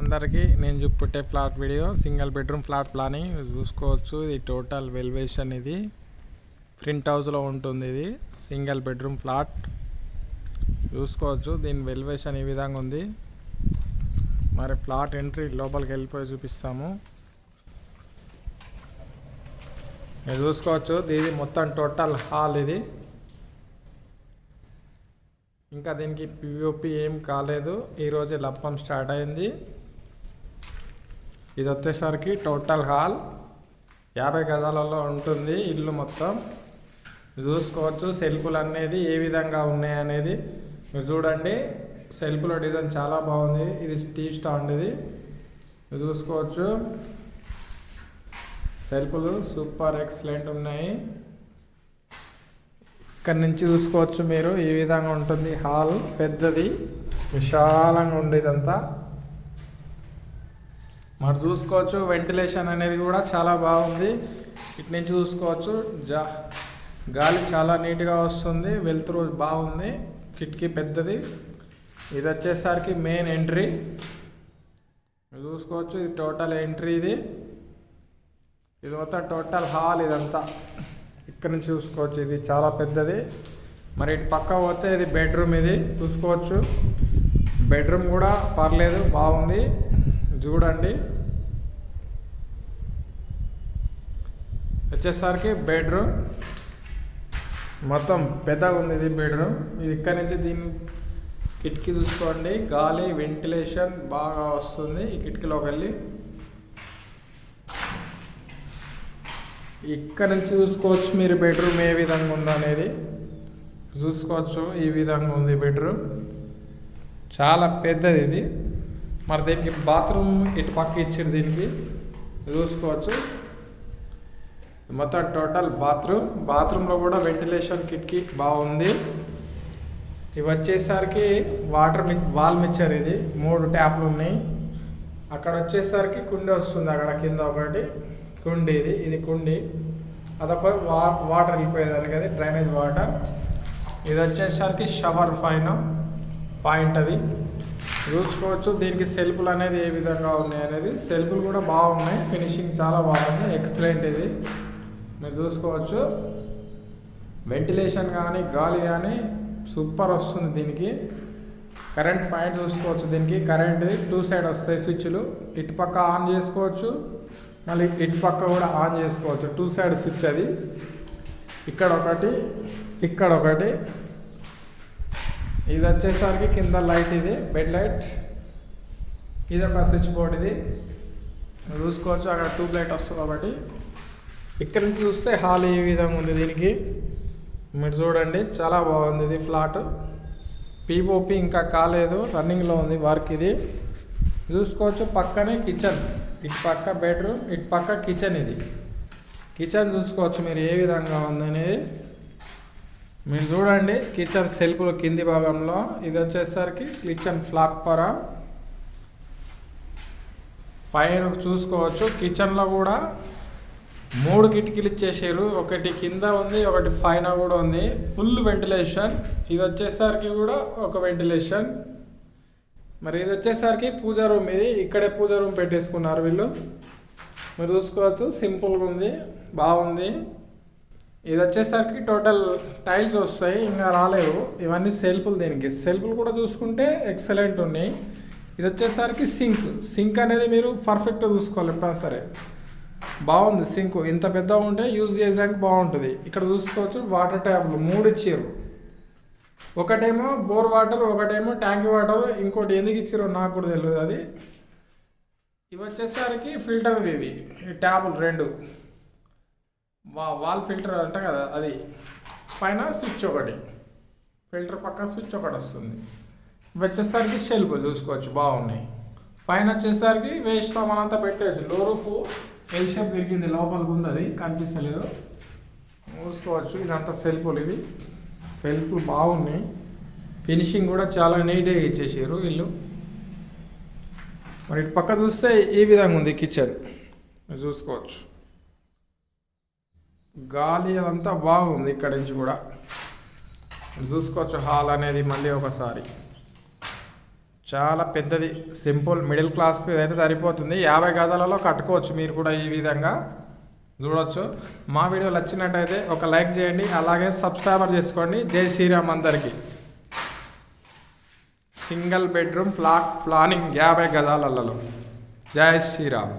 అందరికీ నేను చూపెట్టే flat video single bedroom flat planning చూసుకోవచ్చు. ఇది టోటల్ వెల్వేషన్. ఇది ప్రింట్ హౌస్లో ఉంటుంది. ఇది సింగిల్ బెడ్రూమ్ ఫ్లాట్ చూసుకోవచ్చు. దీని వెల్వేషన్ ఈ విధంగా ఉంది. మరి ఫ్లాట్ ఎంట్రీ లోపలికి వెళ్ళిపోయి చూపిస్తాము. మీరు చూసుకోవచ్చు. ఇది మొత్తం టోటల్ హాల్. ఇది ఇంకా దీనికి పిఓపి ఏం కాలేదు. ఈరోజే లప్పం స్టార్ట్ అయింది. ఇది వచ్చేసరికి టోటల్ హాల్ 50 గజాలలో ఉంటుంది ఇల్లు మొత్తం. చూసుకోవచ్చు సెల్ఫ్లు అనేది ఏ విధంగా ఉన్నాయి అనేది మీరు చూడండి. సెల్ఫ్లో డిజైన్ చాలా బాగుంది. ఇది స్టీల్ స్టాండ్. ఇది మీరు చూసుకోవచ్చు. సెల్ఫ్లు సూపర్ ఎక్సలెంట్ ఉన్నాయి. ఇక్కడ నుంచి చూసుకోవచ్చు మీరు ఈ విధంగా ఉంటుంది హాల్. పెద్దది విశాలంగా ఉండేదంతా మరి చూసుకోవచ్చు. వెంటిలేషన్ అనేది కూడా చాలా బాగుంది. ఇటు నుంచి చూసుకోవచ్చు. గాలి చాలా నీట్గా వస్తుంది. వెలుతురు బాగుంది. కిటికీ పెద్దది. ఇది వచ్చేసరికి మెయిన్ ఎంట్రీ చూసుకోవచ్చు. ఇది టోటల్ ఎంట్రీ. ఇది మొత్తం టోటల్ హాల్. ఇదంతా ఇక్కడ నుంచి చూసుకోవచ్చు. ఇది చాలా పెద్దది. మరి ఇటు పక్క పోతే ఇది బెడ్రూమ్. ఇది చూసుకోవచ్చు. బెడ్రూమ్ కూడా పర్లేదు, బాగుంది. చూడండి వచ్చేసరికి బెడ్రూమ్ మొత్తం పెద్దగా ఉంది. ఇది బెడ్రూమ్. ఇది ఇక్కడ నుంచి దీని కిటికీ చూసుకోండి. గాలి వెంటిలేషన్ బాగా వస్తుంది ఈ కిటికీలోకి వెళ్ళి. ఇక్కడ నుంచి చూసుకోవచ్చు మీరు బెడ్రూమ్ ఏ విధంగా ఉందనేది చూసుకోవచ్చు. ఈ విధంగా ఉంది బెడ్రూమ్. చాలా పెద్దది ఇది. మరి దీనికి బాత్రూమ్ ఇటు పక్క ఇచ్చారు. దీనికి చూసుకోవచ్చు. మొత్తం టోటల్ బాత్రూంలో కూడా వెంటిలేషన్ కిటికీ బాగుంది. ఇవి వచ్చేసరికి వాల్ మిక్చర్. ఇది 3 ట్యాప్లు ఉన్నాయి. అక్కడ వచ్చేసరికి కుండీ వస్తుంది. అక్కడ కింద ఒకటి కుండీ. ఇది కుండీ. అదొక వాటర్ వెళ్ళిపోయేదానికి అది డ్రైనేజ్ వాటర్. ఇది వచ్చేసరికి షవర్ పాయింట్. అది చూసుకోవచ్చు. దీనికి సెల్ఫ్లు అనేది ఏ విధంగా ఉన్నాయి అనేది. సెల్ఫ్లు కూడా బాగున్నాయి. ఫినిషింగ్ చాలా బాగుంది. ఎక్సలెంట్. ఇది మీరు చూసుకోవచ్చు. వెంటిలేషన్ కానీ గాలి కానీ సూపర్ వస్తుంది. దీనికి కరెంట్ పాయింట్ చూసుకోవచ్చు. దీనికి కరెంట్ 2 సైడ్ వస్తాయి స్విచ్లు. ఇటు పక్క ఆన్ చేసుకోవచ్చు, మళ్ళీ ఇటు పక్క కూడా ఆన్ చేసుకోవచ్చు. 2 సైడ్ స్విచ్. అది ఇక్కడ ఒకటి, ఇక్కడ ఒకటి. ఇది వచ్చేసరికి కింద లైట్. ఇది బెడ్ లైట్. ఇది ఒక స్విచ్ బోర్డ్. ఇది చూసుకోవచ్చు. అక్కడ ట్యూబ్ లైట్ వస్తుంది ఒకటి. ఇక్కడ నుంచి చూస్తే హాల్ ఈ విధంగా ఉంది. దీనికి మీరు చూడండి చాలా బాగుంది. ఇది ఫ్లాట్. పిఓపి ఇంకా కాలేదు, రన్నింగ్లో ఉంది వర్క్. ఇది చూసుకోవచ్చు. పక్కనే కిచెన్. ఇటు పక్క బెడ్రూమ్, ఇటు పక్క కిచెన్. ఇది కిచెన్ చూసుకోవచ్చు మీరు ఏ విధంగా ఉందనేది మీరు చూడండి. కిచెన్ సెల్ఫ్లు కింది భాగంలో. ఇది వచ్చేసరికి కిచెన్ ప్లాట్ఫారం పైన చూసుకోవచ్చు. కిచెన్లో కూడా 3 కిటికీలు ఇచ్చేసారు. ఒకటి కింద ఉంది, ఒకటి పైన కూడా ఉంది. Full ventilation. ఇది వచ్చేసరికి కూడా ఒక వెంటిలేషన్. మరి ఇది వచ్చేసరికి పూజా రూమ్. ఇది ఇక్కడే పూజా రూమ్ పెట్టేసుకున్నారు వీళ్ళు. మీరు చూసుకోవచ్చు. సింపుల్గా ఉంది, బాగుంది. ఇది వచ్చేసరికి టోటల్ టైల్స్ వస్తాయి, ఇంకా రాలేవు. ఇవన్నీ సెల్ఫ్లు. దీనికి సెల్ఫ్లు కూడా చూసుకుంటే ఎక్సలెంట్ ఉన్నాయి. ఇది వచ్చేసరికి సింక్ అనేది మీరు పర్ఫెక్ట్గా చూసుకోవాలి ఎప్పుడైనా సరే. బాగుంది సింక్. ఇంత పెద్దగా ఉంటే యూజ్ చేయడానికి బాగుంటుంది. ఇక్కడ చూసుకోవచ్చు. వాటర్ ట్యాప్లు 3 ఇచ్చారు. ఒకటేమో బోర్ వాటర్, ఒకటేమో ట్యాంక్ వాటర్. ఇంకోటి ఎందుకు ఇచ్చారో నాకు కూడా తెలియదు అది. ఇవి వచ్చేసరికి ఫిల్టర్. ఇవి ట్యాపులు 2 వాల్ ఫిల్టర్ అంట కదా అది. పైన స్విచ్ ఒకటి, ఫిల్టర్ పక్క స్విచ్ ఒకటి వస్తుంది. ఇవి వచ్చేసరికి షెల్ఫ్ చూసుకోవచ్చు బాగున్నాయి. పైన వచ్చేసరికి వేస్ట్ సామాన్ అంతా పెట్టేసి లో రూఫ్ ఎల్ షేప్ తిరిగింది. లోపలికి ఉంది, అది కనిపిస్తలేదు. చూసుకోవచ్చు. ఇదంతా సెల్ఫ్లు. ఇవి సెల్ఫ్లు బాగున్నాయి. ఫినిషింగ్ కూడా చాలా నీట్గా ఇచ్చేసారు వీళ్ళు. మరి ఇటు పక్క చూస్తే ఈ విధంగా ఉంది కిచెన్. చూసుకోవచ్చు. గాలి అదంతా బాగుంది. ఇక్కడ నుంచి కూడా చూసుకోవచ్చు. హాల్ అనేది మళ్ళీ ఒకసారి చాలా పెద్దది, సింపుల్ మిడిల్ క్లాస్కి ఇదైతే సరిపోతుంది. 50 గజాలలో కట్టుకోవచ్చు మీరు కూడా ఈ విధంగా చూడొచ్చు. మా వీడియో నచ్చినట్టయితే ఒక లైక్ చేయండి, అలాగే సబ్స్క్రైబర్ చేసుకోండి. జై శ్రీరామ్ అందరికీ. Single bedroom flat planning 50 గజాలలో. జై శ్రీరామ్.